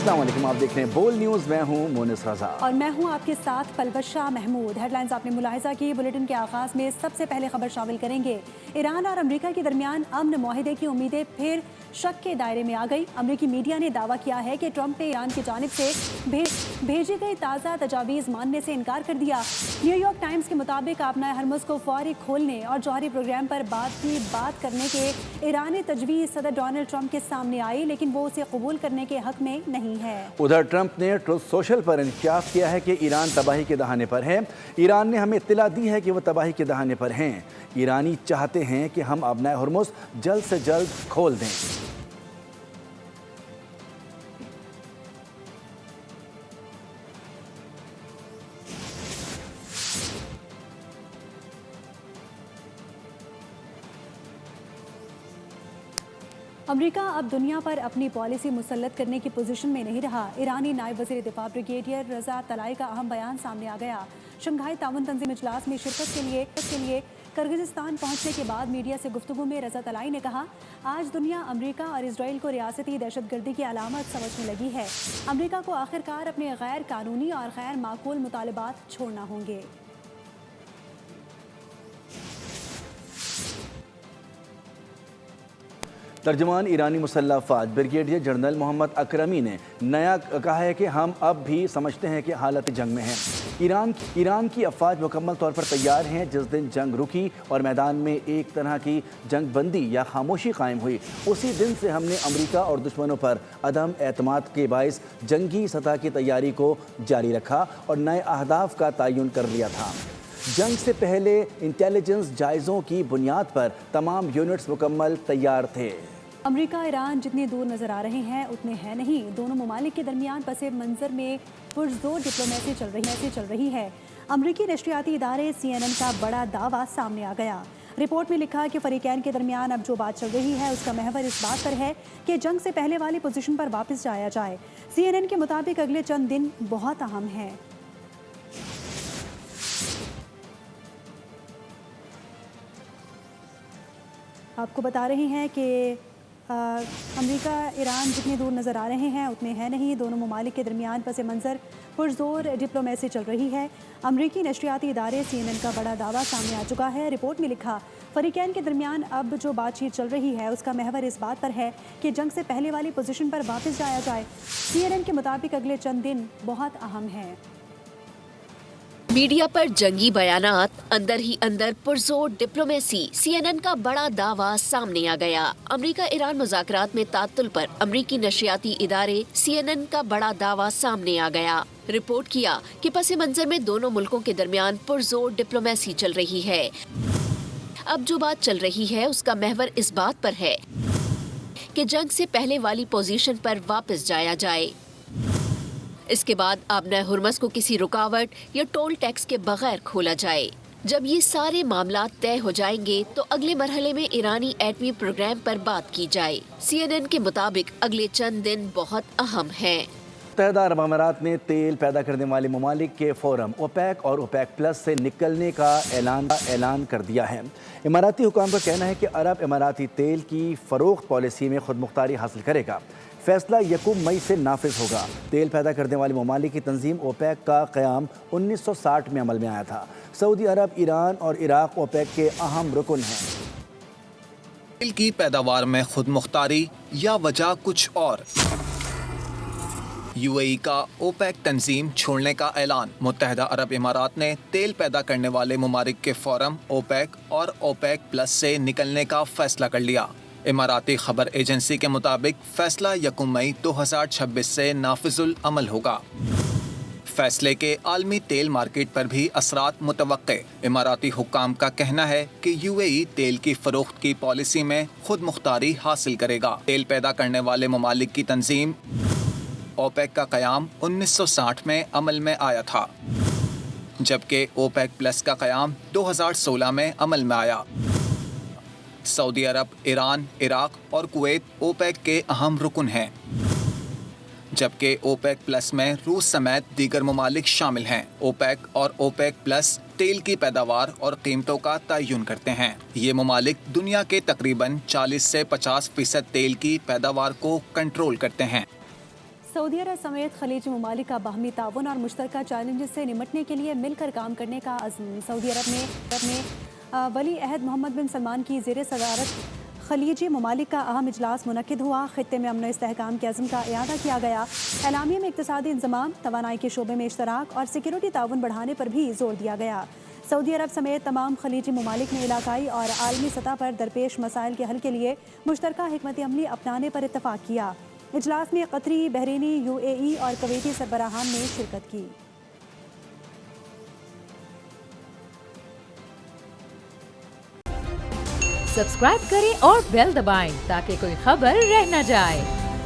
अस्सलाम वालेकुम, आप देख रहे हैं बोल न्यूज़। मैं हूं मोनिस रजा और मैं हूं आपके साथ पलवशा महमूद। हेडलाइंस आपने मुलाहिजा की। बुलेटिन के आगाज में सबसे पहले खबर शामिल करेंगे। ईरान और अमेरिका के दरमियान अमन मुआहदे की उम्मीदें फिर शक के दायरे में आ गई। अमेरिकी मीडिया ने दावा किया है कि ट्रंप ने ईरान की जानिब से भेजी गई ताज़ा तजावीज़ मानने से इनकार कर दिया। न्यूयॉर्क टाइम्स के मुताबिक आपना हरमुज़ को फौरी खोलने और जौहरी प्रोग्राम पर बात करने के ईरानी तजवीज़ सदर डोनाल्ड ट्रंप के सामने आई, लेकिन वो उसे कबूल करने के हक में नहीं है। उधर ट्रंप ने ट्रुथ सोशल पर इंकशाफ किया है कि ईरान तबाही के दहाने पर है। ईरान ने हमें इत्तला दी है कि वो तबाही के दहाने पर हैं। ईरानी चाहते हैं कि हम आपना हरमुज़ जल्द से जल्द खोल दें। अमेरिका अब दुनिया पर अपनी पॉलिसी मुसल्लत करने की पोजीशन में नहीं रहा। ईरानी नायब वज़ीर दिफा ब्रिगेडियर रज़ा तलाई का अहम बयान सामने आ गया। शंघाई ताउन तंजीम इजलास में शिरकत के लिए किर्गिज़स्तान पहुंचने के बाद मीडिया से गुफ्तगू में रज़ा तलाई ने कहा, आज दुनिया अमेरिका और इसराइल को रियासती दहशतगर्दी की अलामत समझने लगी है। अमेरिका को आखिरकार अपने गैर कानूनी और गैर माकूल मुतालबात छोड़ना होंगे। तर्जुमान ईरानी मुसल्लह अफ़वाज ब्रिगेडियर जनरल मोहम्मद अकरमी ने नया कहा है कि हम अब भी समझते हैं कि हालत जंग में हैं। ईरान की अफ़वाज मुकम्मल तौर पर तैयार हैं। जिस दिन जंग रुकी और मैदान में एक तरह की जंग बंदी या खामोशी कायम हुई, उसी दिन से हमने अमेरिका और दुश्मनों पर अदम एतमाद के बाइस जंगी सतह की तैयारी को जारी रखा और नए अहदाफ का तयन कर लिया था। जंग से पहले इंटेलिजेंस जायज़ों की बुनियाद पर तमाम यूनिट्स मुकम्मल तैयार थे। अमेरिका ईरान जितने दूर नजर आ रहे हैं उतने हैं नहीं। दोनों ममालिक के दरमियान पसे मंजर में पुरजोर डिप्लोमेसी चल रही है। अमेरिकी नशरियाती इदारे CNN का बड़ा दावा सामने आ गया। रिपोर्ट में लिखा कि फरीकैन के दरमियान अब जो बात चल रही है उसका महवर इस बात पर है कि जंग से पहले वाली पोजीशन पर वापस जाया जाए। CNN के मुताबिक अगले चंद दिन बहुत अहम हैं। आपको बता रहे हैं कि अमेरिका ईरान जितने दूर नज़र आ रहे हैं उतने हैं नहीं। दोनों ममालिक के दरमियान पस मंज़र पुरजोर डिप्लोमेसी चल रही है। अमेरिकी नशरियाती इदारे CNN का बड़ा दावा सामने आ चुका है। रिपोर्ट में लिखा, फरीकैन के दरमियान अब जो बातचीत चल रही है उसका महवर इस बात पर है कि जंग से पहले वाली पोजीशन पर वापस जाया जाए। CNN के मुताबिक अगले चंद दिन बहुत अहम हैं। मीडिया पर जंगी बयानात, अंदर ही अंदर पुरजोर डिप्लोमेसी, CNN का बड़ा दावा सामने आ गया। अमेरिका ईरान मुज़ाकरात में तात्तुल पर अमेरिकी नशरियाती इदारे CNN का बड़ा दावा सामने आ गया। रिपोर्ट किया कि पस मंजर में दोनों मुल्कों के दरमियान पुरजोर डिप्लोमेसी चल रही है। अब जो बात चल रही है उसका महवर इस बात पर है कि जंग से पहले वाली पोजीशन पर वापस जाया जाए। इसके बाद आपना हरमुज़ को किसी रुकावट या टोल टैक्स के बगैर खोला जाए। जब ये सारे मामला तय हो जाएंगे तो अगले मरहले में ईरानी एटमी प्रोग्राम पर बात की जाए। CNN के मुताबिक अगले चंद दिन बहुत अहम हैं। मुत्तहिदा अरब अमारात ने तेल पैदा करने वाले ममालिक के फोरम ओपेक और ओपेक प्लस से निकलने का ऐलान कर दिया है। इमाराती हुकाम का कहना है कि अरब इमाराती तेल की फ़रोख्त पॉलिसी में खुद मुख्तारी हासिल करेगा। फैसला 1 मई से नाफिज होगा। तेल पैदा करने वाले ममालिक की तंजीम ओपेक का क़याम 1960 में अमल में आया था। सऊदी अरब, ईरान और इराक ओपेक के अहम रुकन हैं। तेल की पैदावार में खुद मुख्तारी या वजह कुछ और। UAE का ओपेक तंजीम छोड़ने का ऐलान। मुत्तहिदा अरब इमारात ने तेल पैदा करने वाले ममालिक के फोरम ओपेक और ओपेक प्लस से निकलने का फैसला कर लिया। इमाराती खबर एजेंसी के मुताबिक फैसला 1 मई 2026 से नाफिजुल अमल होगा। फैसले के आलमी तेल मार्केट पर भी असरात मुतवक्के। इमाराती हुक्काम का कहना है कि UAE तेल की फरोख्त की पॉलिसी में खुद मुख्तारी हासिल करेगा। तेल पैदा करने वाले ममालिक की तंजीम ओपेक का क़याम 1960 में अमल में आया था, जबकि ओपेक प्लस का क़याम 2016 में अमल में आया। सऊदी अरब, ईरान, इराक और कुवैत ओपेक के अहम रुकन हैं, जबकि ओपेक प्लस में रूस समेत दीगर ममालिक शामिल हैं। ओपेक और ओपेक प्लस तेल की पैदावार और कीमतों का तयन करते हैं। ये ममालिक दुनिया के तकरीबन 40 से 50% तेल की पैदावार को कंट्रोल करते हैं। सऊदी अरब समेत खलीजी ममालिक का बाहमी ताउन और मुश्तरका चैलेंजेस से निमटने के लिए मिलकर काम करने का अज़्म। सऊदी अरब में वली अहद मोहम्मद बिन सलमान की ज़ेर सदारत खलीजी ममालिक का अहम इजलास मुनक्किद हुआ। खित्ते में अमन व इस्तेहकाम के अज़्म का इआदा किया गया। एलामिया में इक़्तिसादी इंज़माम, तवानाई के शोबे में इश्तराक और सिक्योरिटी ताउन बढ़ाने पर भी जोर दिया गया। सऊदी अरब समेत तमाम खलीजी ममालिक ने इलाकाई और आलमी सतह पर दरपेश मसाइल के हल के लिए मुश्तरका हिकमत अमली अपनाने पर इत्तफ़ाक़ किया। इजलास में कतरी, बहरीनी, UAE और कवैती सरबराहान ने शिरकत की। सब्सक्राइब करें और बेल दबाएं ताकि कोई खबर रह न जाए।